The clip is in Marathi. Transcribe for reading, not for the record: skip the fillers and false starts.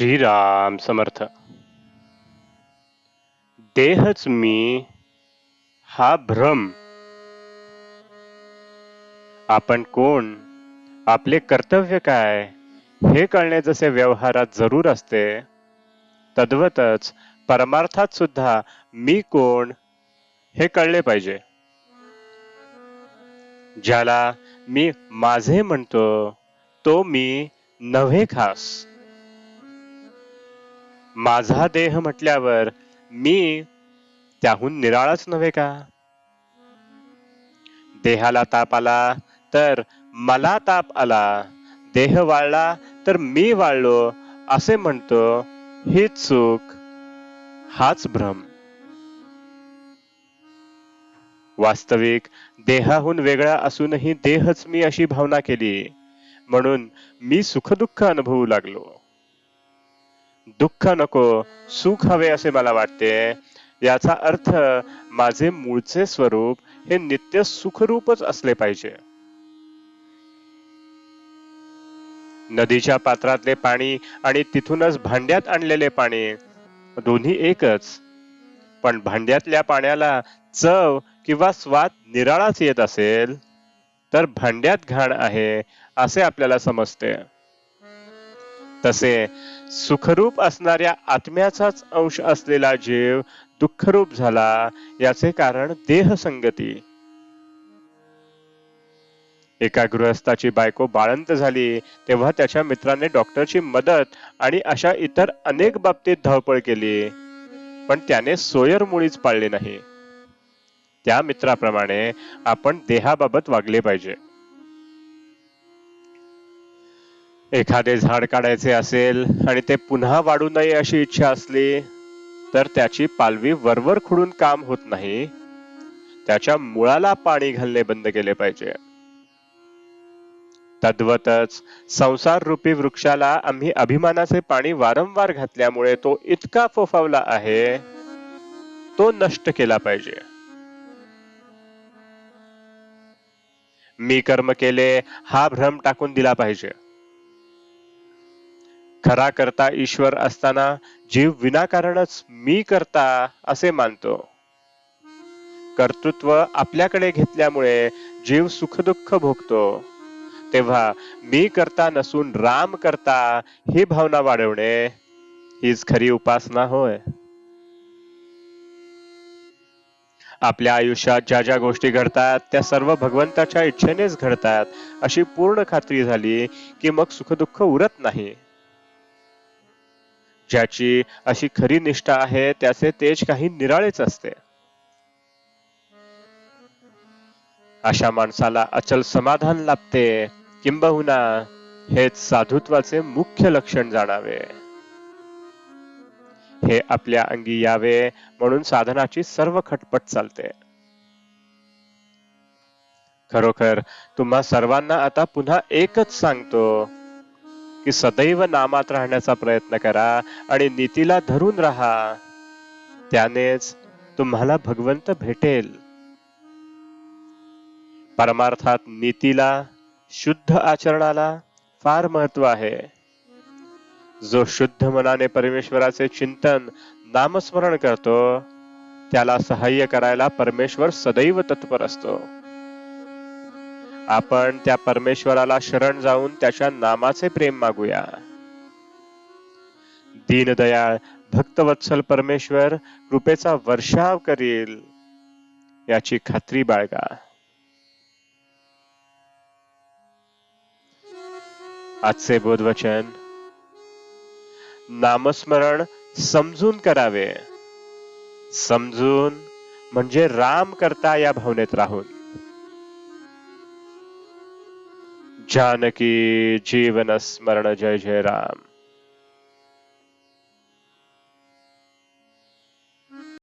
श्रीराम समर्थ. देहच मी हा भ्रम. आपण कोण, आपले कर्तव्य काय हे कळणे जसे व्यवहारात जरूर असते, तद्वतच परमार्थात सुद्धा मी कोण हे कळले पाहिजे. ज्याला मी माझे म्हणतो तो मी नव्हे खास. माझा देह म्हटल्यावर मी त्याहून निराळाच नव्हे का? देहाला ताप आला तर मला ताप आला, देह वाळला तर मी वाळलो असे म्हणतो, हीच चूक, हाच भ्रम. वास्तविक देहाहून वेगळा असूनही देहच मी अशी भावना केली, म्हणून मी सुखदुःख अनुभवू लागलो. दुःख नको, सुख हवे असे मला वाटते. याचा अर्थ माझे मूळचे स्वरूप हे नित्य सुखरूपच असले पाहिजे. नदीच्या पात्रातले पाणी आणि तिथूनच भांड्यात आणलेले पाणी दोन्ही एकच, पण भांड्यातल्या पाण्याला चव किंवा स्वाद निराळाच येत असेल तर भांड्यात घाण आहे असे आपल्याला समजते. तसे सुखरूप असणाऱ्या आत्म्याचाच अंश असलेला जीव दुःखरूप झाला, याचे कारण देहसंगती. एका गृहस्थाची बायको बाळंत झाली तेव्हा त्याच्या मित्राने डॉक्टरची मदत आणि अशा इतर अनेक बाबतीत धावपळ केली, पण त्याने सोयर मुळीच पाळली नाही. त्या मित्राप्रमाणे आपण देहाबाबत वागले पाहिजे. एखादे झाड काढायचे असेल आणि ते पुन्हा वाढू नये अशी इच्छा असली तर त्याची पालवी वरवर खुडून काम होत नाही, त्याच्या मुळाला पाणी घालणे बंद केले पाहिजे. तद्वतच संसार रूपी वृक्षाला आम्ही अभिमानाचे पाणी वारंवार घातल्यामुळे तो इतका फोफावला आहे, तो नष्ट केला पाहिजे. मी कर्म केले हा भ्रम टाकून दिला पाहिजे. खरा करता ईश्वर असताना जीव विनाकारणच मी करता असे मानतो. कर्तृत्व आपल्याकडे घेतल्यामुळे जीव सुखदुःख भोगतो, तेव्हा मी करता नसून राम करता ही भावना वाढवणे हीच खरी उपासना होय. आपल्या आयुष्यात ज्या ज्या गोष्टी घडतात त्या सर्व भगवंताच्या इच्छेनेच घडतात अशी पूर्ण खात्री झाली की मग सुखदुःख उरत नाही. ज्याची अशी खरी निष्ठा आहे त्याचे तेज काही निराळेच असते. अशा माणसाला अचल समाधान लाभते, किंबहुना हेच साधुत्वाचे मुख्य लक्षण जाणावे. हे आपल्या अंगी यावे म्हणून साधनाची सर्व खटपट चालते. खरोखर तुम्हा सर्वांना आता पुन्हा एकच सांगतो की सदैव नामात राहण्याचा प्रयत्न करा आणि नीतीला धरून राहा, त्यानेच तुम्हाला भगवंत भेटेल. परमार्थात नीतीला, शुद्ध आचरणाला फार महत्व आहे. जो शुद्ध मनाने परमेश्वराचे चिंतन, नामस्मरण करतो त्याला सहाय्य करायला परमेश्वर सदैव तत्पर असतो. आपण त्या परमेश्वराला शरण जाऊन त्याच्या नामाचे प्रेम मागूया. दीनदयाळ भक्तवत्सल परमेश्वर कृपेचा वर्षाव करील याची खात्री बाळगा. आजचे बोधवचन: नामस्मरण समजून करावे. समजून म्हणजे राम करता या भावनेत राहून. जानकी जीवन स्मरण. जय जय राम.